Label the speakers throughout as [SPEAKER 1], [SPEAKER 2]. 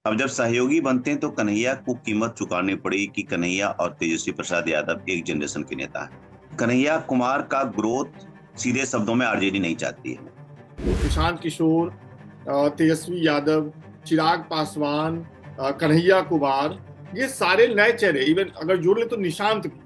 [SPEAKER 1] अब जब सहयोगी बनते हैं तो कन्हैया को कीमत चुकानी पड़ी कि कन्हैया और तेजस्वी प्रसाद यादव एक जनरेशन के नेता हैं। कन्हैया कुमार का ग्रोथ सीधे शब्दों में आरजेडी नहीं चाहती है।
[SPEAKER 2] प्रशांत किशोर, तेजस्वी यादव, चिराग पासवान, कन्हैया कुमार, ये सारे नए चेहरे, इवन अगर जोड़ ले तो निशांत भी।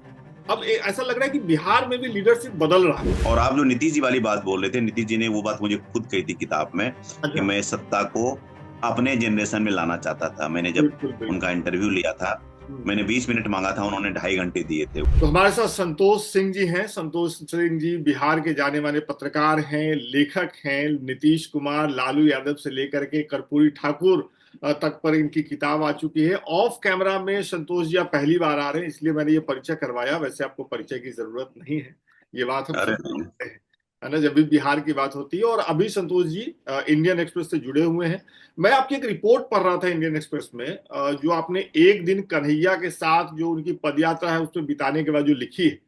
[SPEAKER 2] अब ऐसा लग रहा है कि बिहार में भी लीडरशिप बदल रहा है।
[SPEAKER 1] और आप जो नीतीश जी वाली बात बोल रहे थे, नीतीश जी ने वो बात मुझे खुद कही थी किताब में कि
[SPEAKER 2] अच्छा।
[SPEAKER 1] मैं सत्ता को अपने जनरेशन में लाना चाहता था। मैंने जब
[SPEAKER 2] बिल्कुल
[SPEAKER 1] उनका
[SPEAKER 2] बिल्कुल।
[SPEAKER 1] इंटरव्यू लिया था,
[SPEAKER 2] हम्म।
[SPEAKER 1] मैंने 20 मिनट मांगा था, उन्होंने 2.5 घंटे दिए थे।
[SPEAKER 2] तो हमारे साथ संतोष सिंह जी हैं। संतोष सिंह जी बिहार के जाने माने पत्रकार हैं, लेखक हैं। नीतीश कुमार, लालू यादव से लेकर के कर्पूरी ठाकुर तक पर इनकी किताब आ चुकी है। ऑफ कैमरा में संतोष जी आप पहली बार आ रहे हैं, इसलिए मैंने ये परिचय करवाया। वैसे आपको परिचय की जरूरत नहीं है, ये बात हम
[SPEAKER 1] अरे
[SPEAKER 2] सब
[SPEAKER 1] नहीं।
[SPEAKER 2] जानते हैं, है ना, जब भी बिहार की बात होती है। और अभी संतोष जी इंडियन एक्सप्रेस से जुड़े हुए हैं। मैं आपकी एक रिपोर्ट पढ़ रहा था इंडियन एक्सप्रेस में, जो आपने एक दिन कन्हैया के साथ जो उनकी पदयात्रा है उसमें बिताने के बाद जो लिखी है,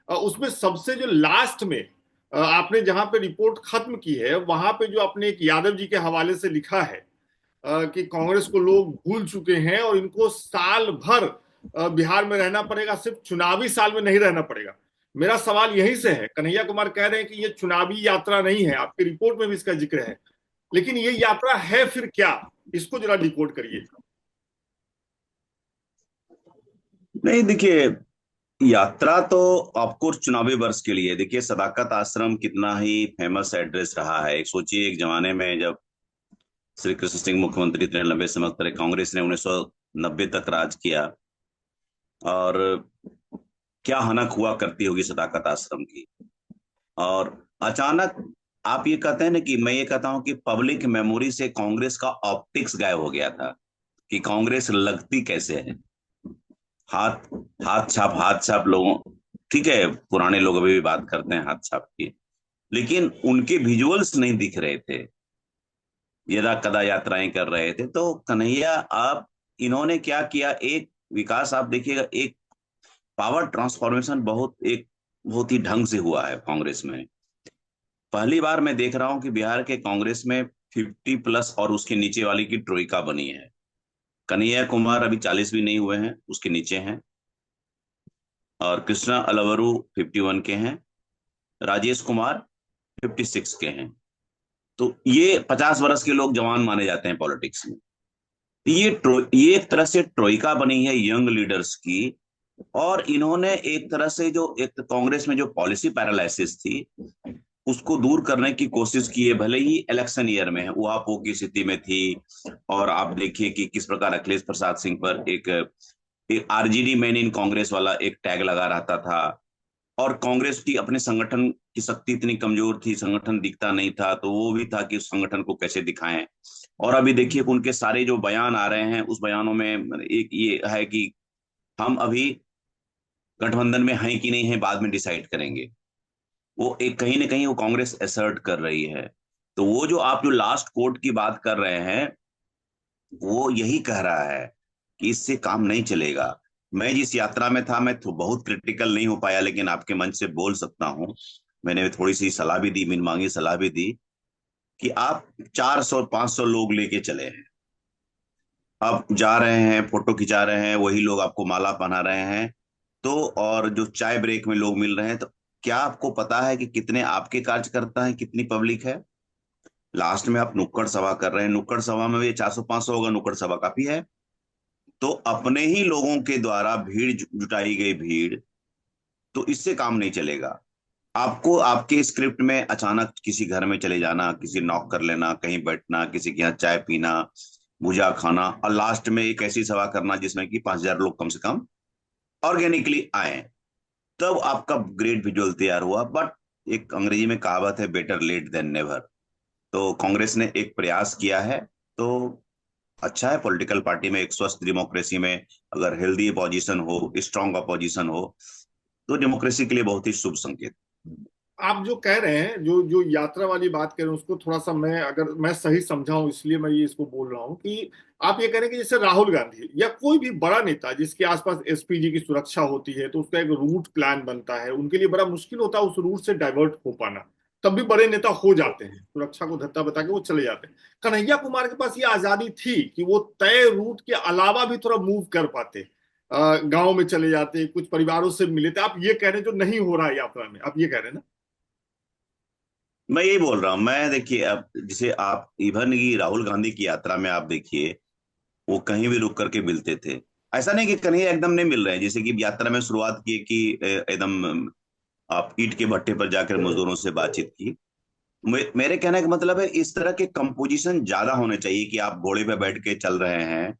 [SPEAKER 2] उसमें सबसे जो लास्ट में आपने जहां पे रिपोर्ट खत्म की है, वहां पे जो आपने एक यादव जी के हवाले से लिखा है कि कांग्रेस को लोग भूल चुके हैं और इनको साल भर बिहार में रहना पड़ेगा, सिर्फ चुनावी साल में नहीं रहना पड़ेगा। मेरा सवाल यहीं से है। कन्हैया कुमार कह रहे हैं कि ये चुनावी यात्रा नहीं है, आपकी रिपोर्ट में भी इसका जिक्र है, लेकिन ये यात्रा है फिर क्या? इसको जरा डिकोड करिए।
[SPEAKER 1] नहीं, देखिए, यात्रा तो ऑफकोर्स चुनावी वर्ष के लिए। देखिए, सदाकत आश्रम कितना ही फेमस एड्रेस रहा है। एक सोचिए, एक जमाने में जब श्री कृष्ण सिंह मुख्यमंत्री थे, लंबे समय तक कांग्रेस ने 1990 तक राज किया, और क्या हनक हुआ करती होगी सदाकत आश्रम की। और अचानक आप ये कहते हैं ना, कि मैं ये कहता हूं कि पब्लिक मेमोरी से कांग्रेस का ऑप्टिक्स गायब हो गया था कि कांग्रेस लगती कैसे है। हाथ हाथ छाप लोगों, ठीक है, पुराने लोग अभी भी बात करते हैं हाथ छाप की, लेकिन उनके विजुअल्स नहीं दिख रहे थे। यदा कदा यात्राएं कर रहे थे तो कन्हैया, आप इन्होंने क्या किया, एक विकास आप देखिएगा, एक पावर ट्रांसफॉर्मेशन बहुत ही ढंग से हुआ है कांग्रेस में। पहली बार मैं देख रहा हूं कि बिहार के कांग्रेस में 50+ और उसके नीचे वाली की ट्रोइका बनी है। कन्हैया कुमार अभी 40 भी नहीं हुए हैं, उसके नीचे हैं। और कृष्णा अलवरू 51 के हैं। राजेश कुमार 56 के हैं। तो ये 50 वर्ष के लोग जवान माने जाते हैं पॉलिटिक्स में। ये एक तरह से ट्रोइका बनी है यंग लीडर्स की। और इन्होंने एक तरह से जो एक कांग्रेस में जो पॉलिसी पैरालिसिस थी, उसको दूर करने की कोशिश की है। भले ही इलेक्शन ईयर में है, वो आप वो की स्थिति में थी। और आप देखिए कि किस प्रकार अखिलेश प्रसाद सिंह पर एक आरजेडी मैन इन कांग्रेस वाला एक टैग लगा रहता था। और कांग्रेस की अपने संगठन की शक्ति इतनी कमजोर थी, संगठन दिखता नहीं था, तो वो भी था कि उस संगठन को कैसे दिखाएं। और अभी देखिए कि उनके सारे जो बयान आ रहे हैं, उस बयानों में एक ये है कि हम अभी गठबंधन में हैं कि नहीं है, बाद में डिसाइड करेंगे। वो एक कहीं ना कहीं वो कांग्रेस असर्ट कर रही है। तो वो जो आप जो लास्ट कोर्ट की बात कर रहे हैं, वो यही कह रहा है कि इससे काम नहीं चलेगा। मैं जिस यात्रा में था, मैं तो बहुत क्रिटिकल नहीं हो पाया, लेकिन आपके मंच से बोल सकता हूँ। मैंने थोड़ी सी सलाह भी दी, मिन मांगी सलाह भी दी कि आप 400-500 लोग लेके चले हैं। अब जा रहे हैं, फोटो खिंचा रहे हैं, वही लोग आपको माला पहना रहे हैं। तो और जो चाय ब्रेक में लोग मिल रहे हैं, तो क्या आपको पता है कि कितने आपके कार्यकर्ता हैं, कितनी पब्लिक है? लास्ट में आप नुक्कड़ सभा कर रहे हैं, नुक्कड़ सभा में भी 400-500 होगा, नुक्कड़ सभा काफी है। तो अपने ही लोगों के द्वारा भीड़ जुटाई गई भीड़, तो इससे काम नहीं चलेगा। आपको आपके स्क्रिप्ट में अचानक किसी घर में चले जाना, किसी नॉक कर लेना, कहीं बैठना, किसी के यहाँ चाय पीना, भुजा खाना, और लास्ट में एक ऐसी सभा करना जिसमें कि 5,000 लोग कम से कम ऑर्गेनिकली आए, तब आपका ग्रेट विजुअल तैयार हुआ। बट एक अंग्रेजी में कहावत है, बेटर लेट देन नेवर। तो कांग्रेस ने एक प्रयास किया है। तो अच्छा है, पॉलिटिकल पार्टी में, एक स्वस्थ डेमोक्रेसी में अगर हेल्दी अपोजिशन हो, स्ट्रांग अपोजिशन हो, तो डेमोक्रेसी के लिए बहुत ही शुभ संकेत।
[SPEAKER 2] आप जो कह रहे हैं, जो जो यात्रा वाली बात कर रहे हैं, उसको थोड़ा सा मैं, अगर मैं सही समझाऊं, इसलिए मैं ये इसको बोल रहा हूं कि आप ये कह रहे हैं कि जैसे राहुल गांधी या कोई भी बड़ा नेता जिसके आसपास एसपीजी की सुरक्षा होती है, तो उसका एक रूट प्लान बनता है, उनके लिए बड़ा मुश्किल होता है उस रूट से डाइवर्ट हो पाना। तब भी बड़े नेता हो जाते हैं, सुरक्षा को धत्ता बता के वो चले जाते हैं। कन्हैया कुमार के पास ये आजादी थी कि वो तय रूट के अलावा भी थोड़ा मूव कर पाते, गांव में चले जाते, कुछ परिवारों से मिले थे। आप ये कह रहे हैं जो नहीं हो रहा है यात्रा में, आप ये कह रहे हैं ना?
[SPEAKER 1] मैं यही बोल रहा हूँ। मैं देखिए, अब जैसे आप इवन की राहुल गांधी की यात्रा में आप देखिए, वो कहीं भी रुक करके मिलते थे। ऐसा नहीं कि कन्हैया एकदम नहीं मिल रहे हैं, जैसे कि यात्रा में शुरुआत की कि एकदम आप ईंट के भट्टे पर जाकर मजदूरों से बातचीत की। मेरे कहने का मतलब है, इस तरह के कंपोजिशन ज्यादा होने चाहिए कि आप घोड़े पे बैठ के चल रहे हैं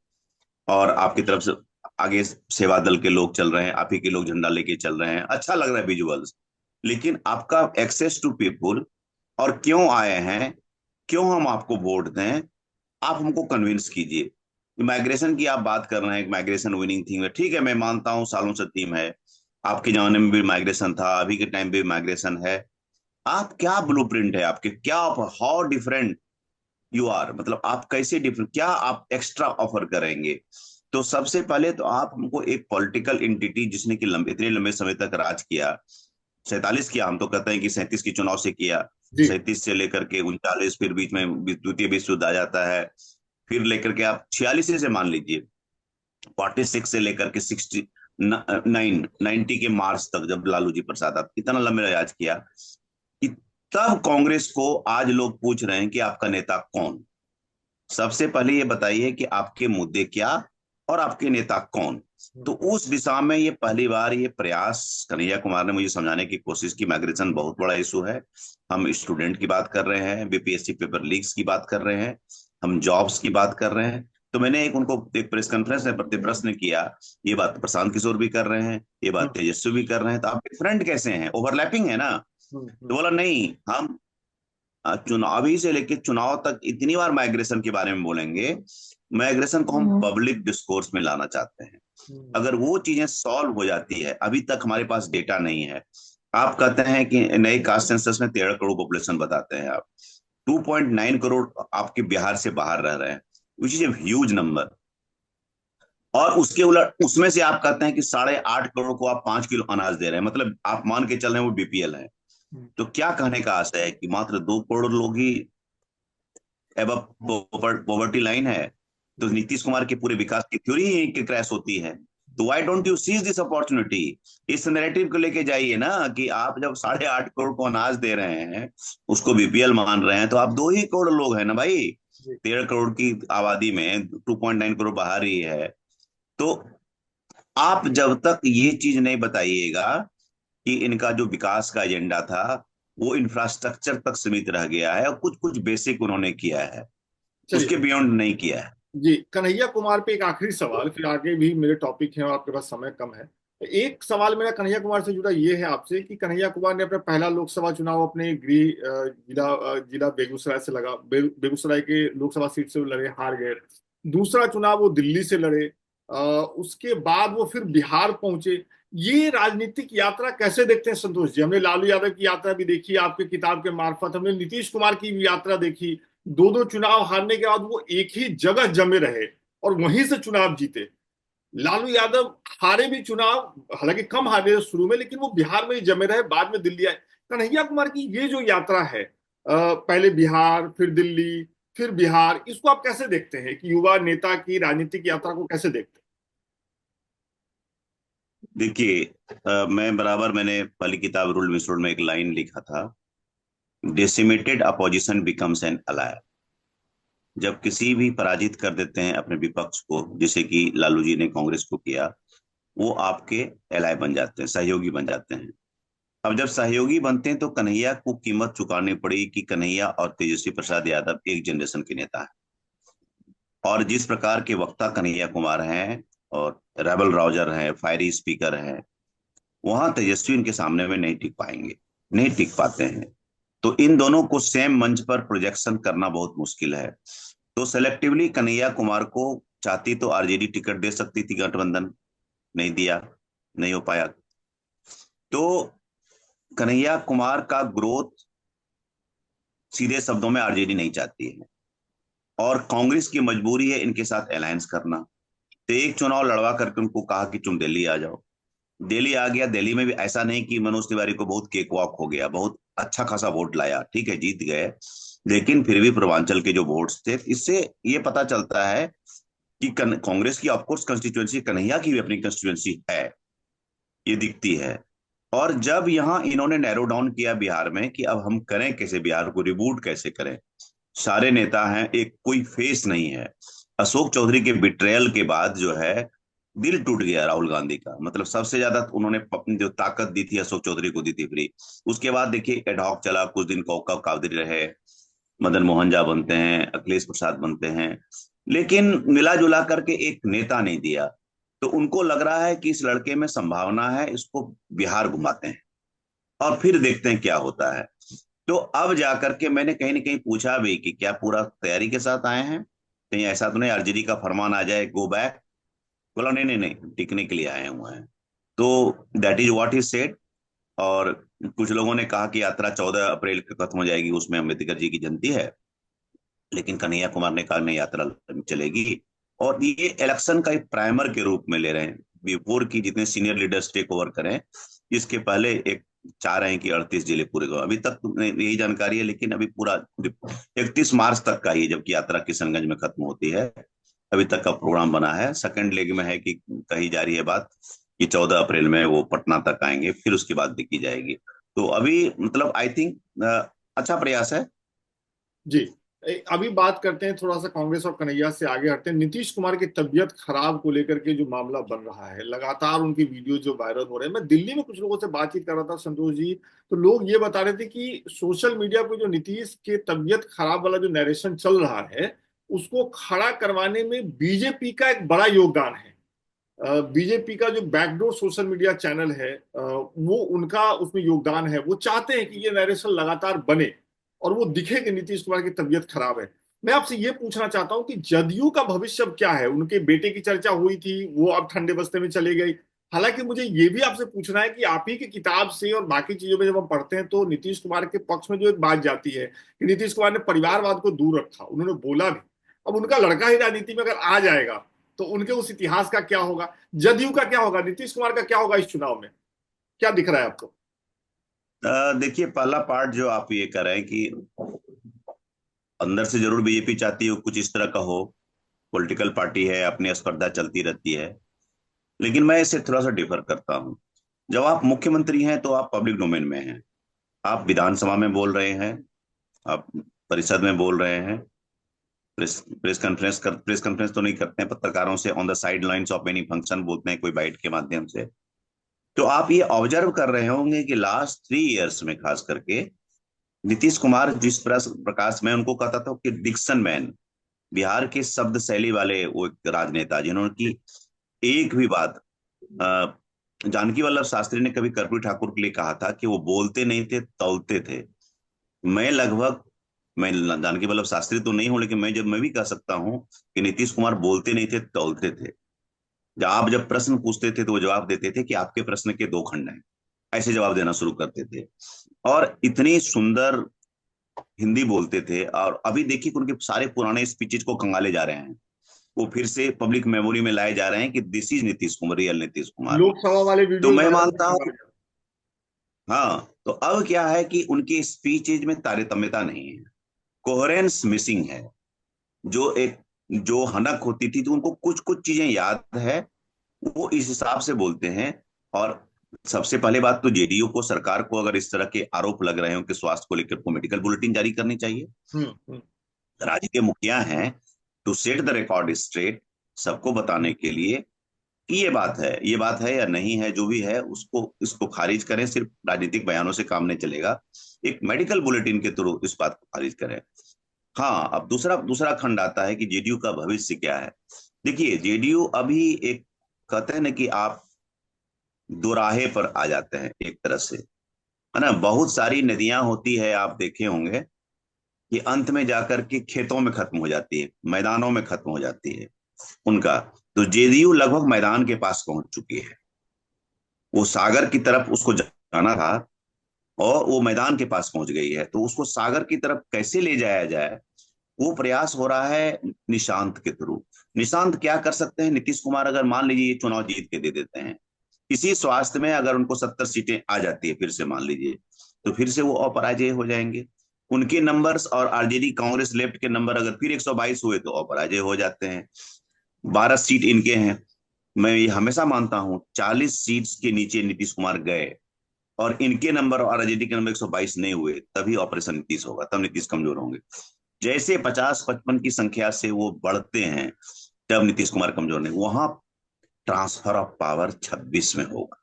[SPEAKER 1] और आपकी तरफ से आगे सेवा दल के लोग चल रहे हैं, आप ही के लोग झंडा लेके चल रहे हैं, अच्छा लग रहा है विजुअल्स। लेकिन आपका एक्सेस टू पीपुल, और क्यों आए हैं, क्यों हम आपको वोट दें, आप हमको कन्विंस कीजिए। माइग्रेशन की आप बात कर रहे हैं, माइग्रेशन विनिंग थीम है, ठीक है, मैं मानता हूँ सालों से थीम है। आपके जमाने में भी माइग्रेशन था, अभी के टाइम पे भी माइग्रेशन है। आप क्या ब्लूप्रिंट है आपके, क्या हाउ डिफरेंट यू आर, मतलब आप कैसे डिफरेंट, क्या आप एक्स्ट्रा ऑफर करेंगे। तो सबसे पहले तो आप हमको एक पॉलिटिकल एंटिटी जिसने कि इतने लंबे समय तक राज किया, 47 किया, हम तो कहते हैं कि 37 के चुनाव से किया,
[SPEAKER 2] जी।
[SPEAKER 1] 37 से लेकर के 39, फिर बीच में द्वितीय विश्व युद्ध आ जाता है, फिर लेकर के आप 46 से मान लीजिए, 46 से लेकर के 90 के मार्च तक, जब लालू जी प्रसाद, आप इतना लंबा राज किया कि तब कांग्रेस को आज लोग पूछ रहे हैं कि आपका नेता कौन। सबसे पहले ये बताइए कि आपके मुद्दे क्या और आपके नेता कौन। तो उस दिशा में ये पहली बार ये प्रयास कन्हैया कुमार ने मुझे समझाने की कोशिश की, माइग्रेशन बहुत बड़ा इशू है। हम स्टूडेंट की बात कर रहे हैं, बीपीएससी पेपर लीक्स की बात कर रहे हैं, हम जॉब्स की बात कर रहे हैं। तो मैंने एक उनको एक प्रेस कॉन्फ्रेंस में प्रति प्रश्न किया, ये बात प्रशांत किशोर भी कर रहे हैं, ये बात
[SPEAKER 2] हम्म।
[SPEAKER 1] तेजस्वी भी कर रहे हैं, तो आप डिफरेंट कैसे हैं, ओवरलैपिंग है ना। तो
[SPEAKER 2] हम्म।
[SPEAKER 1] बोला नहीं, हम चुनावी से लेके चुनाव तक इतनी बार माइग्रेशन के बारे में बोलेंगे। माइग्रेशन को हम पब्लिक डिस्कोर्स में लाना चाहते हैं।
[SPEAKER 2] हम्म।
[SPEAKER 1] अगर वो चीजें सॉल्व हो जाती है, अभी तक हमारे पास डेटा नहीं है। आप कहते हैं कि नए कास्ट सेंसस में 13 करोड़ पॉपुलेशन बताते हैं आप, 2.9 करोड़ आपके बिहार से बाहर रह रहे हैं, which is a huge number. और उसके उलट उसमें से आप कहते हैं कि 8.5 करोड़ को आप 5 किलो अनाज दे रहे हैं, मतलब आप मान के चल रहे हैं वो बीपीएल है।
[SPEAKER 2] हम्म।
[SPEAKER 1] तो क्या कहने का आशय है कि मात्र 2 करोड़ लोग ही एबव पॉवर्टी लाइन है। तो
[SPEAKER 2] जी।
[SPEAKER 1] नीतीश कुमार के पूरे विकास की थ्योरी ही कि क्रैश होती है। तो why don't you seize this opportunity. इस नैरेटिव को लेके जाइए ना, कि आप जब 8.5 करोड़ को अनाज दे रहे हैं, उसको बीपीएल मान रहे हैं, तो आप 2 ही करोड़ लोग हैं ना भाई।
[SPEAKER 2] जी।
[SPEAKER 1] 13 करोड़ की आबादी में 2.9 करोड़ बाहर ही है। तो आप जब तक ये चीज नहीं बताइएगा कि इनका जो विकास का एजेंडा था वो इंफ्रास्ट्रक्चर तक सीमित रह गया है और कुछ कुछ बेसिक उन्होंने किया है,
[SPEAKER 2] चलिए।
[SPEAKER 1] उसके बियॉन्ड नहीं किया है।
[SPEAKER 2] जी, कन्हैया कुमार पे एक आखिरी सवाल, फिर आगे भी मेरे टॉपिक हैं और आपके पास समय कम है। एक सवाल मेरा कन्हैया कुमार से जुड़ा ये है आपसे कि कन्हैया कुमार ने अपना पहला लोकसभा चुनाव अपने गृह जिला बेगूसराय से लगा, बेगूसराय के लोकसभा सीट से वो लड़े, हार गए। दूसरा चुनाव वो दिल्ली से लड़े, उसके बाद वो फिर बिहार पहुंचे। ये राजनीतिक यात्रा कैसे देखते हैं संतोष जी? हमने लालू यादव की यात्रा भी देखी आपके किताब के मार्फत, हमने नीतीश कुमार की भी यात्रा देखी। दो दो चुनाव हारने के बाद वो एक ही जगह जमे रहे और वहीं से चुनाव जीते। लालू यादव हारे भी चुनाव, हालांकि कम हारे शुरू में, लेकिन वो बिहार में ही जमे रहे, बाद में दिल्ली आए। कन्हैया कुमार की ये जो यात्रा है, पहले बिहार फिर दिल्ली फिर बिहार, इसको आप कैसे देखते हैं कि युवा नेता की राजनीतिक यात्रा को कैसे देखते
[SPEAKER 1] देखिए, मैं बराबर, मैंने पहली किताब रूल मिसरूल में एक लाइन लिखा था, डेसिमेटेड अपोजिशन बिकम्स एन अलाय। जब किसी भी पराजित कर देते हैं अपने विपक्ष को, जैसे कि लालू जी ने कांग्रेस को किया, वो आपके एलाय बन जाते हैं, सहयोगी बन जाते हैं। अब जब सहयोगी बनते हैं तो कन्हैया को कीमत चुकानी पड़ी कि कन्हैया और तेजस्वी प्रसाद यादव एक जनरेशन के नेता है। और जिस प्रकार के वक्ता कन्हैया कुमार हैं और रेबल राउजर हैं, फायरी स्पीकर हैं, वहां तेजस्वी इनके सामने में नहीं टिक पाएंगे, नहीं टिक पाते हैं। तो इन दोनों को सेम मंच पर प्रोजेक्शन करना बहुत मुश्किल है। तो सेलेक्टिवली कन्हैया कुमार को चाहती तो आरजेडी टिकट दे सकती थी, गठबंधन नहीं दिया, नहीं हो पाया। तो कन्हैया कुमार का ग्रोथ सीधे शब्दों में आरजेडी नहीं चाहती है, और कांग्रेस की मजबूरी है इनके साथ अलायंस करना। तो एक चुनाव लड़वा करके उनको कहा कि तुम दिल्ली आ जाओ, दिल्ली आ गया। दिल्ली में भी ऐसा नहीं कि मनोज तिवारी को बहुत केक वॉक हो गया, बहुत अच्छा खासा वोट लाया, ठीक है जीत गए। लेकिन फिर भी पूर्वांचल के जो वोट्स थे, इससे ये पता चलता है कि कांग्रेस की ऑफकोर्स कंस्टिट्यूएंसी, कन्हैया की भी अपनी कंस्टिट्यूएंसी है, ये दिखती है। और जब यहाँ इन्होंने नैरो डाउन किया बिहार में कि अब हम करें कैसे, बिहार को रिबूट कैसे करें, सारे नेता हैं, एक कोई फेस नहीं है। अशोक चौधरी के बिट्रेयल के बाद जो है दिल टूट गया राहुल गांधी का। मतलब सबसे ज्यादा उन्होंने अपनी जो ताकत दी थी अशोक चौधरी को दी थी फ्री। उसके बाद देखिए एडहॉक चला, कुछ दिन कौकब कादरी रहे, मदन मोहन झा बनते हैं, अखिलेश प्रसाद बनते हैं, लेकिन मिला जुला करके एक नेता नहीं दिया। तो उनको लग रहा है कि इस लड़के में संभावना है, इसको बिहार घुमाते हैं और फिर देखते हैं क्या होता है। तो अब जाकर के मैंने कहीं ना कहीं पूछा भी कि क्या पूरा तैयारी के साथ आए हैं, कहीं ऐसा तो नहीं आरजेडी का फरमान आ जाए गो बैक। बोला नहीं नहीं नहीं, टिकने के लिए आए हुए हैं। तो that is what he said. और कुछ लोगों ने कहा कि यात्रा 14 अप्रैल को खत्म हो जाएगी, उसमें अम्बेडकर जी की जयंती है। लेकिन कन्हैया कुमार ने कहा नहीं, यात्रा चलेगी। और ये इलेक्शन का एक प्राइमर के रूप में ले रहे हैं, बिफोर की जितने सीनियर लीडर्स टेक ओवर करें, इसके पहले एक चाह रहे हैं कि 38 जिले पूरे को, अभी तक तो यही जानकारी है, लेकिन अभी पूरा 31 मार्च तक का ही, जबकि यात्रा किशनगंज में खत्म होती है। अभी तक का प्रोग्राम बना है। सेकंड लेग में है कि कही जा रही है बात कि 14 अप्रैल में वो पटना तक आएंगे, फिर उसकी बात देखी जाएगी। तो अभी मतलब आई थिंक अच्छा प्रयास है।
[SPEAKER 2] जी। अभी बात करते हैं थोड़ा सा कांग्रेस और कन्हैया से आगे हटते हैं। नीतीश कुमार की तबीयत खराब को लेकर के जो मामला बन रहा है, लगातार उनकी वीडियो जो वायरल हो रहे हैं, मैं दिल्ली में कुछ लोगों से बातचीत कर रहा था संतोष जी, तो लोग ये बता रहे थे कि सोशल मीडिया पे जो नीतीश के तबीयत खराब वाला जो नैरेशन चल रहा है, उसको खड़ा करवाने में बीजेपी का एक बड़ा योगदान है। बीजेपी का जो बैकडोर सोशल मीडिया चैनल है, वो उनका उसमें योगदान है। वो चाहते हैं कि ये नैरेशन लगातार बने और वो दिखे कि नीतीश कुमार की तबीयत खराब है। मैं आपसे ये पूछना चाहता हूं कि जदयू का भविष्य अब क्या है। उनके बेटे की चर्चा हुई थी, वो अब ठंडे बस्ते में चले गई। हालांकि मुझे ये भी आपसे पूछना है कि आप ही की किताब से और बाकी चीजों में जब हम पढ़ते हैं तो नीतीश कुमार के पक्ष में जो एक बात जाती है कि नीतीश कुमार ने परिवारवाद को दूर रखा, उन्होंने बोला भी। अब उनका लड़का ही राजनीति में अगर आ जाएगा तो उनके उस इतिहास का क्या होगा, जदयू का क्या होगा, नीतीश कुमार का क्या होगा इस चुनाव में? क्या दिख रहा है आपको?
[SPEAKER 1] देखिए पहला पार्ट जो आप ये कर रहे हैं कि अंदर से जरूर बीजेपी चाहती है कुछ इस तरह का हो, पॉलिटिकल पार्टी है, अपनी स्पर्धा चलती रहती है। लेकिन मैं इससे थोड़ा सा डिफर करता हूँ। जब आप मुख्यमंत्री हैं तो आप पब्लिक डोमेन में हैं, आप विधानसभा में बोल रहे हैं, आप परिषद में बोल रहे हैं, प्रेस कॉन्फ्रेंस तो नहीं करते हैं पत्रकारों से, on the side lines of any function बोलते हैं कोई बाइट के माध्यम से। तो आप ये ऑब्जर्व कर रहे होंगे कि लास्ट 3 इयर्स में खास करके नीतीश कुमार जिस प्रकाश मैं उनको कहता था कि डिक्शन मैन, बिहार के शब्द शैली वाले वो एक राजनेता, जिन्होंने की एक भी बात अ, जानकी वल्लभ शास्त्री ने कभी कर्पूरी ठाकुर के लिए कहा था कि वो बोलते नहीं थे, तौलते थे। मैं लगभग, मैं जानकी वल्लभ शास्त्री तो नहीं हूं, लेकिन मैं भी कह सकता हूं कि नीतीश कुमार बोलते नहीं थे, तौलते थे। जब प्रश्न पूछते थे तो वो जवाब देते थे कि आपके प्रश्न के 2 खंड हैं, ऐसे जवाब देना शुरू करते थे। और इतनी सुंदर हिंदी बोलते थे। और अभी देखिए कि उनके सारे पुराने स्पीचेज को खंगाले जा रहे हैं, वो फिर से पब्लिक मेमोरी में लाए जा रहे हैं कि this is Nitish Kumar, real Nitish Kumar.
[SPEAKER 2] Lok Sabha वाले
[SPEAKER 1] तो
[SPEAKER 2] वीडियो
[SPEAKER 1] मैं
[SPEAKER 2] वायरल
[SPEAKER 1] मानता हूँ, हाँ, तो अब क्या है कि उनकी स्पीचेज में तारतम्यता नहीं है, कोहेरेंस मिसिंग है। जो एक जो हनक होती थी, तो उनको कुछ कुछ चीजें याद है, वो इस हिसाब से बोलते हैं। और सबसे पहले बात तो जेडीयू को, सरकार को, अगर इस तरह के आरोप लग रहे हो कि स्वास्थ्य को लेकर को मेडिकल बुलेटिन जारी करनी चाहिए।
[SPEAKER 2] हम्म।
[SPEAKER 1] राज्य के मुखिया हैं, to set the record straight, सबको बताने के लिए कि ये बात है या नहीं है, जो भी है उसको इसको खारिज करें। सिर्फ राजनीतिक बयानों से काम नहीं चलेगा, एक मेडिकल बुलेटिन के थ्रू इस बात को खारिज करें। हाँ, अब दूसरा दूसरा खंड आता है कि जेडीयू का भविष्य क्या है। देखिए जेडीयू अभी एक, कहते हैं ना कि आप दोराहे पर आ जाते हैं एक तरह से, है ना। बहुत सारी नदियां होती है, आप देखे होंगे कि अंत में जाकर के खेतों में खत्म हो जाती है, मैदानों में खत्म हो जाती है उनका। तो जेडीयू लगभग मैदान के पास पहुंच चुकी है। वो सागर की तरफ उसको जाना था और वो मैदान के पास पहुंच गई है, तो उसको सागर की तरफ कैसे ले जाया जाए, वो प्रयास हो रहा है निशांत के थ्रू। निशांत क्या कर सकते हैं, नीतीश कुमार अगर मान लीजिए ये चुनाव जीत के दे देते हैं, इसी स्वास्थ्य में अगर उनको 70 सीटें आ जाती है फिर से मान लीजिए, तो फिर से वो अपराजय हो जाएंगे। उनके नंबर्स और आरजेडी कांग्रेस लेफ्ट के नंबर अगर फिर 122 हुए तो अपराजय हो जाते हैं। 12 सीट इनके हैं। मैं ये हमेशा मानता हूं 40 सीट्स के नीचे नीतीश कुमार गए और इनके नंबर और आरजेडी के नंबर 122 नहीं हुए, तभी ऑपरेशन नीतीश होगा, तब नीतीश कमजोर होंगे। जैसे 50-55 की संख्या से वो बढ़ते हैं, तब नीतीश कुमार कमजोर नहीं, वहां ट्रांसफर ऑफ पावर 26 में होगा।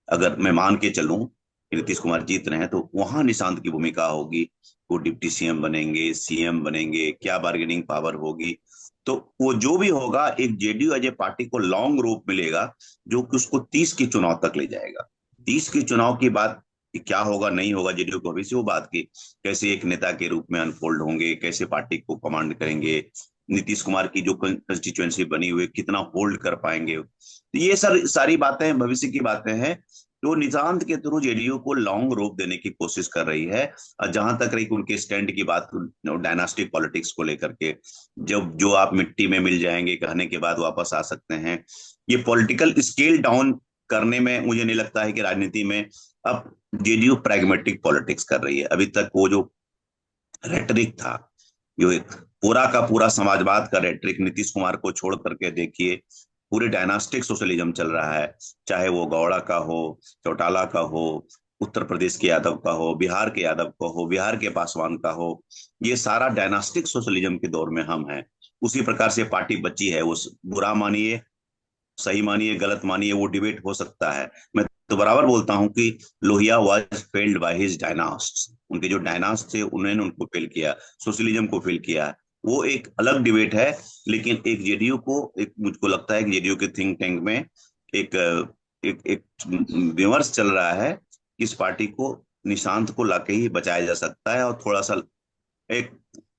[SPEAKER 1] अगर मैं मान के चलूं कि नीतीश कुमार जीत रहे हैं तो वहां निशांत की भूमिका होगी। वो डिप्टी सीएम बनेंगे, सीएम बनेंगे, क्या बार्गेनिंग पावर होगी। तो वो जो भी होगा, एक जेडीयू एज ए पार्टी को लॉन्ग रोप मिलेगा जो कि उसको 30 के चुनाव तक ले जाएगा। 30 के चुनाव की बात कि क्या होगा नहीं होगा जेडीयू को भविष्य, वो बात की कैसे एक नेता के रूप में अनफोल्ड होंगे, कैसे पार्टी को कमांड करेंगे, नीतीश कुमार की जो कंस्टिट्यूएंसी बनी हुई कितना होल्ड कर पाएंगे, ये सारी बातें भविष्य की बातें हैं। तो निशांत के थ्रू जेडीयू को लॉन्ग रोप देने की कोशिश कर रही है। और जहां तक रही उनके स्टैंड की बात डायनास्टिक पॉलिटिक्स को लेकर के, जब जो आप मिट्टी में मिल जाएंगे कहने के बाद वापस आ सकते हैं, ये पॉलिटिकल स्केल डाउन करने में मुझे नहीं लगता है कि राजनीति में अब जेडीयू प्रैग्मेटिक पॉलिटिक्स कर रही है। अभी तक वो जो रेटरिक था, जो एक पूरा का पूरा समाजवाद का रेटरिक, नीतीश कुमार को छोड़ करके देखिए पूरे डायनास्टिक सोशलिज्म चल रहा है। चाहे वो गौड़ा का हो, चौटाला का हो, उत्तर प्रदेश के यादव का हो, बिहार के यादव का हो, बिहार के पासवान का हो, ये सारा डायनास्टिक सोशलिज्म के दौर में हम हैं। उसी प्रकार से पार्टी बची है। उस बुरा मानिए, सही मानिए, गलत मानिए, वो डिबेट हो सकता है। मैं तो बराबर बोलता हूं कि Lohia was failed by his dynasts. उनके जो डायनास्ट थे उन्होंने उनको फेल किया, सोशलिज्म को फेल किया। वो एक अलग डिबेट है। लेकिन एक जेडीयू को, एक मुझको लगता है कि जेडीयू के थिंक टैंक में एक एक एक विमर्श चल रहा है कि इस पार्टी को निशांत को लाके ही बचाया जा सकता है और थोड़ा सा एक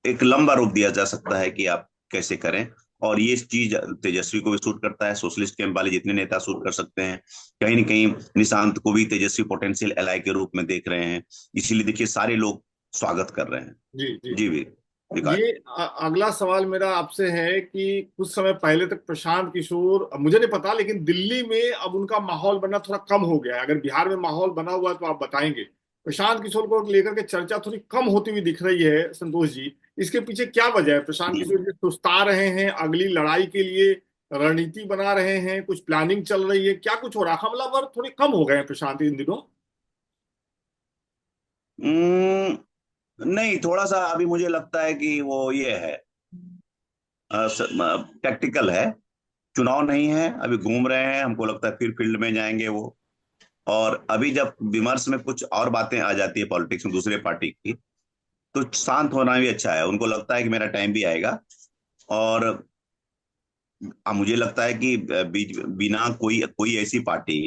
[SPEAKER 1] एक लंबा रूप दिया जा सकता है कि आप कैसे करें। और ये चीज तेजस्वी को भी सूट करता है, सोशलिस्ट कैंप वाले जितने नेता सूट कर सकते हैं। कहीं ना कहीं निशांत को भी तेजस्वी पोटेंशियल एलाई के रूप में देख रहे हैं। इसीलिए देखिए सारे लोग स्वागत कर रहे हैं।
[SPEAKER 2] जी जी।
[SPEAKER 1] जी भी विकास।
[SPEAKER 2] ये अगला सवाल मेरा आपसे है कि कुछ समय पहले तक प्रशांत किशोर, मुझे नहीं पता, लेकिन दिल्ली में अब उनका माहौल बनना थोड़ा कम हो गया है। अगर बिहार में माहौल बना हुआ है तो आप बताएंगे। प्रशांत किशोर को लेकर के चर्चा थोड़ी कम होती हुई दिख रही है संतोष जी। इसके पीछे क्या वजह है? प्रशांत किशोर जी सुस्ता रहे हैं, अगली लड़ाई के लिए रणनीति बना रहे हैं, कुछ प्लानिंग चल रही है, क्या कुछ हो रहा है? हमलावर थोड़े कम हो गए हैं प्रशांत इन दिनों।
[SPEAKER 1] नहीं, थोड़ा सा अभी मुझे लगता है कि वो ये है, टैक्टिकल है। चुनाव नहीं है, अभी घूम रहे हैं, हमको लगता है फिर फील्ड में जाएंगे वो। और अभी जब विमर्श में कुछ और बातें आ जाती है पॉलिटिक्स में दूसरे पार्टी की, तो शांत होना भी अच्छा है। उनको लगता है कि मेरा टाइम भी आएगा। और अब मुझे लगता है कि बिना कोई कोई ऐसी पार्टी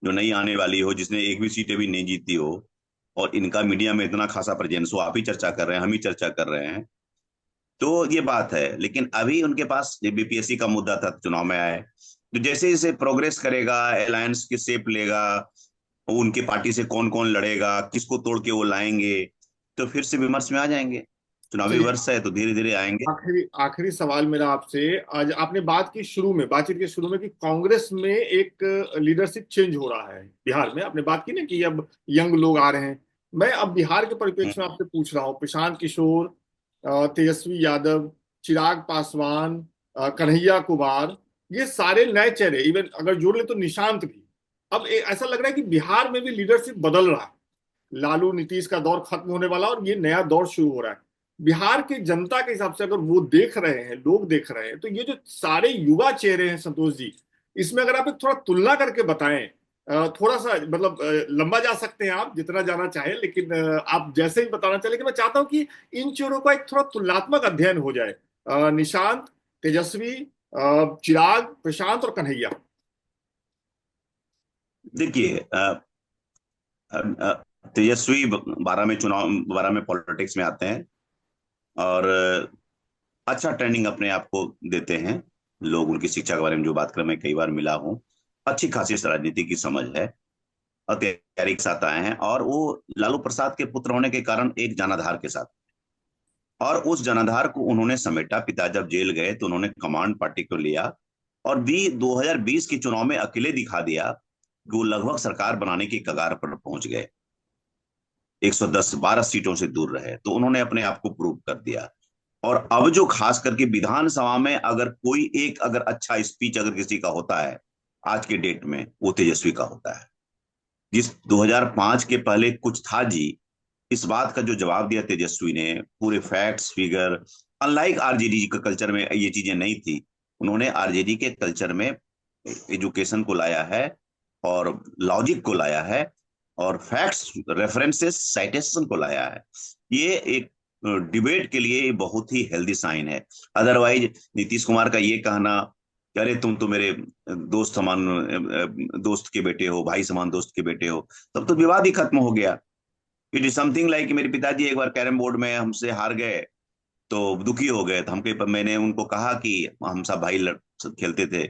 [SPEAKER 1] जो नई आने वाली हो, जिसने एक भी सीटें भी नहीं जीती हो, और इनका मीडिया में इतना खासा प्रेजेंस हो, आप ही चर्चा कर रहे हैं, हम ही चर्चा कर रहे हैं, तो ये बात है। लेकिन अभी उनके पास बीपीएससी का मुद्दा था, चुनाव में आए, तो जैसे जैसे प्रोग्रेस करेगा, अलायंस की शेप लेगा, उनकी पार्टी से कौन कौन लड़ेगा, किसको तोड़ के वो लाएंगे, तो फिर से विमर्श में आ जाएंगे। चुनावी
[SPEAKER 2] चलिए,
[SPEAKER 1] वर्ष है तो धीरे धीरे आएंगे।
[SPEAKER 2] आखिरी आखिरी सवाल मेरा आपसे। आज आपने बात की शुरू में, बातचीत के शुरू में, कि कांग्रेस में एक लीडरशिप चेंज हो रहा है बिहार में। आपने बात की ना कि अब यंग लोग आ रहे हैं। मैं अब बिहार के परिप्रेक्ष्य में आपसे पूछ रहा हूँ। प्रशांत किशोर, तेजस्वी यादव, चिराग पासवान, कन्हैया कुमार, ये सारे नए चेहरे, इवन अगर जोड़ ले तो निशांत भी। अब ऐसा लग रहा है कि बिहार में भी लीडरशिप बदल रहा है। लालू नीतीश का दौर खत्म होने वाला और ये नया दौर शुरू हो रहा है। बिहार की जनता के हिसाब से अगर वो देख रहे हैं, लोग देख रहे हैं, तो ये जो सारे युवा चेहरे हैं संतोष जी, इसमें अगर आप एक थोड़ा तुलना करके बताएं। थोड़ा सा मतलब लंबा जा सकते हैं आप, जितना जाना चाहें, लेकिन आप जैसे ही बताना चाहें। लेकिन मैं चाहता हूं कि इन चेहरों का एक थोड़ा तुलनात्मक अध्ययन हो जाए। निशांत, तेजस्वी, चिराग, प्रशांत और कन्हैया।
[SPEAKER 1] देखिए तेजस्वी 12 में पॉलिटिक्स में आते हैं और अच्छा ट्रेनिंग अपने आप को देते हैं। लोग उनकी शिक्षा के बारे में जो बात करें, मैं कई बार मिला हूँ, अच्छी खासी राजनीति की समझ है और तैयारी के साथ आए हैं। और वो लालू प्रसाद के पुत्र होने के कारण एक जनाधार के साथ, और उस जनाधार को उन्होंने समेटा। पिता जब जेल गए तो उन्होंने कमांड पार्टी को लिया और भी 2020 के चुनाव में अकेले दिखा दिया कि वो लगभग सरकार बनाने की कगार पर पहुंच गए। 110-12 सीटों से दूर रहे, तो उन्होंने अपने आप को प्रूव कर दिया। और अब जो खास करके विधानसभा में अगर कोई एक अगर अच्छा स्पीच अगर किसी का होता है आज के डेट में, वो तेजस्वी का होता है। जिस 2005 के पहले कुछ था जी, इस बात का जो जवाब दिया तेजस्वी ने, पूरे फैक्ट्स फिगर, अनलाइक आरजेडी के कल्चर में ये चीजें नहीं थी। उन्होंने आरजेडी के कल्चर में एजुकेशन को लाया है, और लॉजिक को लाया है, और फैक्ट्स रेफरेंसेस साइटेशन को लाया है। ये एक डिबेट के लिए बहुत ही हेल्दी साइन है। अदरवाइज नीतीश कुमार का ये कहना कि अरे तुम तो मेरे दोस्त समान, दोस्त के बेटे हो, भाई समान दोस्त के बेटे हो, तब तो विवाद ही खत्म हो गया। इट इज समथिंग लाइक मेरे पिताजी एक बार कैरम बोर्ड में हमसे हार गए, तो दुखी हो गए, तो हमके मैंने उनको कहा कि हम सब भाई खेलते थे,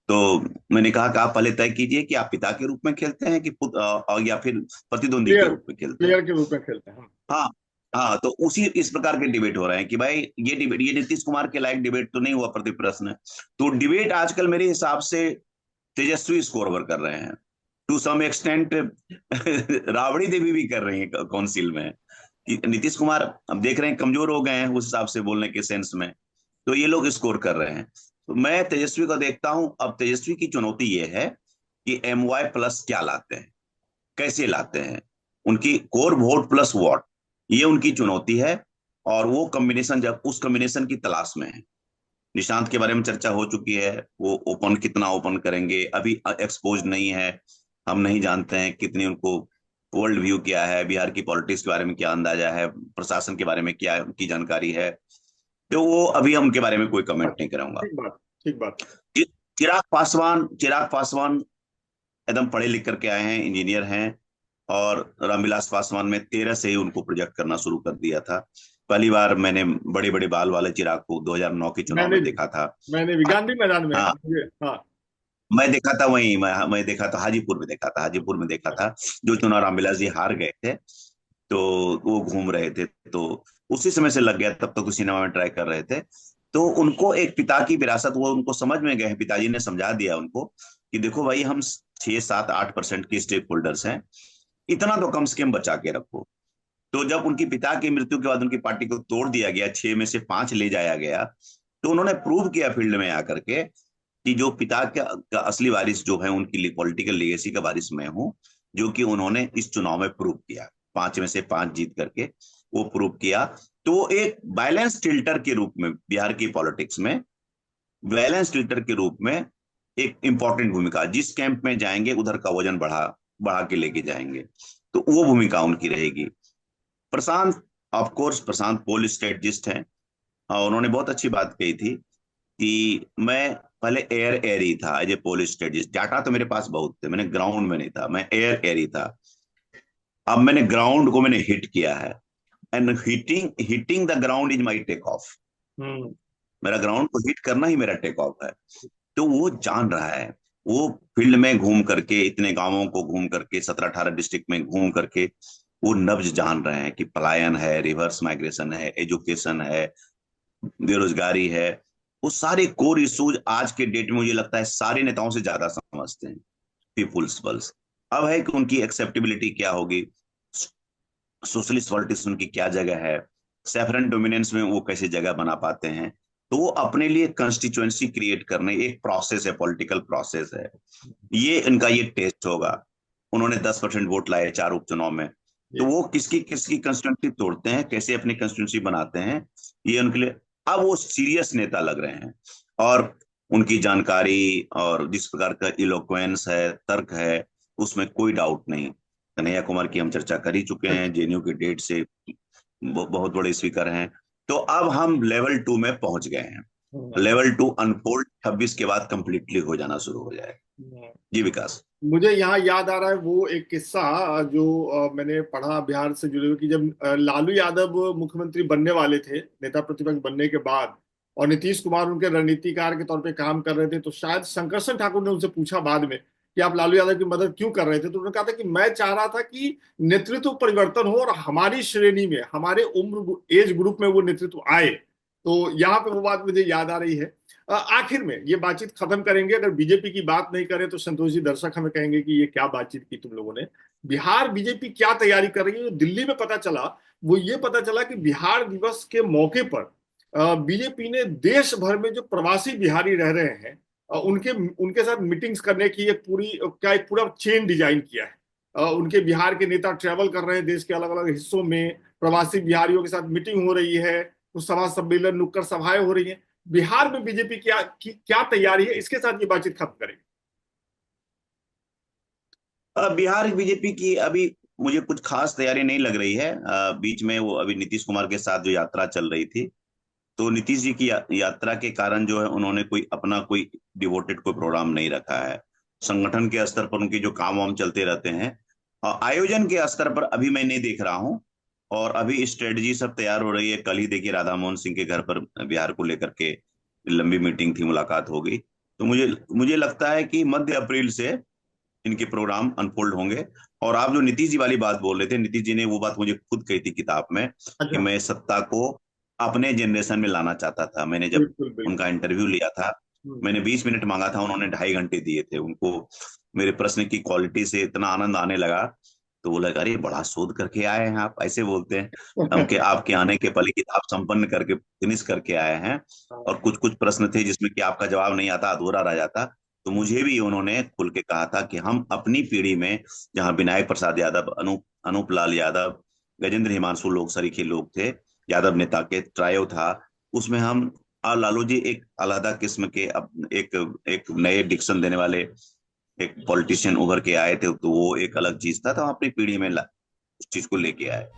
[SPEAKER 1] तो मैंने कहा कि आप पहले तय कीजिए कि आप पिता के रूप में खेलते हैं कि या फिर प्रतिद्वंदी के
[SPEAKER 2] प्लेयर
[SPEAKER 1] रूप में खेलते हैं।
[SPEAKER 2] प्लेयर के रूप में खेलते हैं हम।
[SPEAKER 1] हाँ। हाँ, तो उसी इस प्रकार के डिबेट हो रहे हैं कि भाई ये डिबेट, ये नीतीश कुमार के लायक डिबेट तो नहीं हुआ प्रति प्रश्न। तो डिबेट आजकल मेरे हिसाब से तेजस्वी स्कोर ओवर कर रहे हैं, to some extent Rabri Devi भी कर रही है काउंसिल में, कि नीतीश कुमार अब देख रहे हैं कमजोर हो गए हैं उस हिसाब से बोलने के सेंस में, तो ये लोग स्कोर कर रहे हैं। तो मैं तेजस्वी को देखता हूं, अब तेजस्वी की चुनौती ये है कि MY+ क्या लाते हैं, कैसे लाते हैं, उनकी कोर वोट प्लस वॉट, ये उनकी चुनौती है। और वो कॉम्बिनेशन, जब उस कॉम्बिनेशन की तलाश में है। निशांत के बारे में चर्चा हो चुकी है, वो ओपन कितना ओपन करेंगे अभी एक्सपोज नहीं है, हम नहीं जानते हैं कितनी उनको वर्ल्ड व्यू क्या है, बिहार की पॉलिटिक्स के बारे में क्या अंदाजा है, प्रशासन के बारे में क्या उनकी जानकारी है, तो वो अभी हम उनके बारे में कोई कमेंट नहीं करूंगा।
[SPEAKER 2] ठीक बात, ठीक बात।
[SPEAKER 1] चिराग पासवान एकदम पढ़े लिख करके आए हैं, इंजीनियर हैं, और रामविलास पासवान में 13 से ही उनको प्रोजेक्ट करना शुरू कर दिया था। पहली बार मैंने बड़े बड़े बाल वाले चिराग को 2009 के चुनाव
[SPEAKER 2] मैंने
[SPEAKER 1] में
[SPEAKER 2] भी
[SPEAKER 1] देखा था।
[SPEAKER 2] मैंने भी गांधी मैदान में
[SPEAKER 1] हाँ,
[SPEAKER 2] मुझे, हाँ।
[SPEAKER 1] मैं देखा था वहीं, मैं देखा था हाजीपुर में, देखा था हाजीपुर में देखा था, जो चुनाव रामविलास जी हार गए थे, तो वो घूम रहे थे, तो उसी समय से लग गया, तब तक तो सिनेमा में ट्राई कर रहे थे। तो उनको एक पिता की विरासत, वो उनको समझ में गए हैं, पिताजी ने समझा दिया उनको कि देखो भाई, हम 6-7-8% के स्टेक होल्डर्स हैं, इतना तो कम से कम बचा के रखो। तो जब उनकी पिता की मृत्यु के बाद उनकी पार्टी को तोड़ दिया गया, 6 में से 5 ले जाया गया, तो उन्होंने प्रूव किया फील्ड में आकर के कि जो पिता का असली वारिस जो है, उनकी पॉलिटिकल लेगेसी का वारिस मैं हूं, जो कि उन्होंने इस चुनाव में प्रूव किया, 5 में से 5 जीत करके वो प्रूव किया। तो एक बैलेंस टिल्टर के रूप में बिहार की पॉलिटिक्स में, बैलेंस टिल्टर के रूप में एक इंपॉर्टेंट भूमिका, जिस कैंप में जाएंगे उधर का वजन बढ़ा बढ़ा के लेके जाएंगे, तो वो भूमिका उनकी रहेगी। Prashant, of course Prashant poll strategist हैं, और उन्होंने बहुत अच्छी बात कही थी कि मैं पहले एयर एयर ही था as a poll strategist, data तो मेरे पास बहुत थे, मैंने ग्राउंड में नहीं था, मैं एयर एयर ही था। अब मैंने ग्राउंड को मैंने हिट किया है, and hitting hitting the ground is my take off.
[SPEAKER 2] Hmm.
[SPEAKER 1] मेरा ग्राउंड को हिट करना ही मेरा टेक ऑफ है। तो वो जान रहा है, वो फील्ड में घूम करके, इतने गांवों को घूम करके, 17-18 डिस्ट्रिक्ट में घूम करके वो नब्ज जान रहे हैं कि पलायन है, रिवर्स माइग्रेशन है, एजुकेशन है, बेरोजगारी है। वो सारे कोर इश्यूज आज के डेट में मुझे लगता है सारे नेताओं से ज्यादा समझते हैं पीपुल्स पल्स। अब है कि उनकी एक्सेप्टेबिलिटी क्या होगी, सोशलिस्ट पॉलिटिक्स उनकी क्या जगह है, सेफरन डोमिनेंस में वो कैसे जगह बना पाते हैं। तो वो अपने लिए कंस्टिट्यूएंसी क्रिएट करने, एक प्रोसेस है, पॉलिटिकल प्रोसेस है, ये इनका ये टेस्ट होगा। उन्होंने 10% वोट लाए 4 उपचुनाव में, तो
[SPEAKER 2] जी।
[SPEAKER 1] वो किसकी किसकी कंस्टिट्यूंसी तोड़ते हैं, कैसे अपनी कंस्टिट्यूंसी बनाते हैं, ये उनके लिए। अब वो सीरियस नेता लग रहे हैं, और उनकी जानकारी और जिस प्रकार का इलोक्वेंस है, तर्क है, उसमें कोई डाउट नहीं। कन्हैया कुमार की हम चर्चा कर ही चुके हैं, जेएनयू के डेट से बहुत बड़े स्पीकर हैं। तो अब हम लेवल 2 में पहुंच गए हैं।
[SPEAKER 2] हम्म।
[SPEAKER 1] लेवल 2 अनफोल्ड 26 के बाद कंप्लीटली हो जाना शुरू हो जाएगा।
[SPEAKER 2] हम्म।
[SPEAKER 1] जी विकास।
[SPEAKER 2] मुझे यहाँ याद आ रहा है वो एक किस्सा जो मैंने पढ़ा बिहार से जुड़े हुए, कि जब लालू यादव मुख्यमंत्री बनने वाले थे, नेता प्रतिपक्ष बनने के बाद, और नीतीश कुमार उनके रणनीतिकार के तौर पे काम कर रहे थे, तो शायद शंकरशन ठाकुर ने उनसे पूछा बाद में कि आप लालू यादव की मदद क्यों कर रहे थे, तो उन्होंने कहा था कि मैं चाह रहा था कि नेतृत्व परिवर्तन हो और हमारी श्रेणी में, हमारे उम्र एज ग्रुप में वो नेतृत्व आए। तो यहाँ पे वो बात मुझे याद आ रही है। आखिर में ये बातचीत खत्म करेंगे, अगर बीजेपी की बात नहीं करें तो संतोष जी, दर्शक हमें कहेंगे कि ये क्या बातचीत की तुम लोगों ने। बिहार बीजेपी क्या तैयारी कर रही है, जो दिल्ली में पता चला वो ये पता चला कि बिहार दिवस के मौके पर बीजेपी ने देश भर में जो प्रवासी बिहारी रह रहे हैं उनके उनके साथ मीटिंग्स करने की एक पूरा चेन डिजाइन किया है। उनके बिहार के नेता ट्रैवल कर रहे हैं देश के अलग अलग हिस्सों में, प्रवासी बिहारियों के साथ मीटिंग हो रही है, कुछ सभा सम्मेलन नुक्कड़ सभाएं हो रही हैं। बिहार में बीजेपी क्या तैयारी है, इसके साथ ये बातचीत खत्म करेंगे।
[SPEAKER 1] बिहार बीजेपी की अभी मुझे कुछ खास तैयारी नहीं लग रही है। बीच में वो अभी नीतीश कुमार के साथ जो यात्रा चल रही थी, तो नीतीश जी की यात्रा के कारण जो है उन्होंने कोई अपना कोई डिवोटेड कोई प्रोग्राम नहीं रखा है। संगठन के स्तर पर उनके जो काम वाम चलते रहते हैं, और आयोजन के स्तर पर अभी मैं नहीं देख रहा हूँ। और अभी स्ट्रेटजी सब तैयार हो रही है। कल ही देखिए राधा मोहन सिंह के घर पर बिहार को लेकर के लंबी मीटिंग थी, मुलाकात हो गई। तो मुझे मुझे लगता है कि मध्य अप्रैल से इनके प्रोग्राम अनफोल्ड होंगे। और आप जो नीतीश जी वाली बात बोल रहे थे, नीतीश जी ने वो बात मुझे खुद कही थी किताब में, कि
[SPEAKER 2] अच्छा।
[SPEAKER 1] मैं सत्ता को अपने जनरेशन में लाना चाहता था। मैंने जब
[SPEAKER 2] बिल्कुल बिल्कुल।
[SPEAKER 1] उनका इंटरव्यू लिया था, मैंने 20 मिनट मांगा था, उन्होंने 2.5 घंटे दिए थे। उनको मेरे प्रश्न की क्वालिटी से इतना आनंद आने लगा, तो वो लगा अरे बड़ा शोध करके आए हैं आप, ऐसे बोलते हैं हम, के आपके आने के पहले किताब संपन्न करके फिनिश करके आए हैं। और कुछ कुछ प्रश्न थे जिसमें कि आपका जवाब नहीं आता, अधूरा रह जाता। तो मुझे भी उन्होंने खुल के कहा था कि हम अपनी पीढ़ी में, जहाँ विनायक प्रसाद यादव, अनूप लाल यादव, गजेंद्र हिमांशु लोग सरीखे लोग थे, यादव नेता के ट्रायो था, उसमें हम, और लालू जी एक अलग किस्म के एक एक नए डिक्शन देने वाले एक पॉलिटिशियन उभर के आए थे, तो वो एक अलग चीज था। तो हम अपनी पीढ़ी में उस चीज को लेके आए।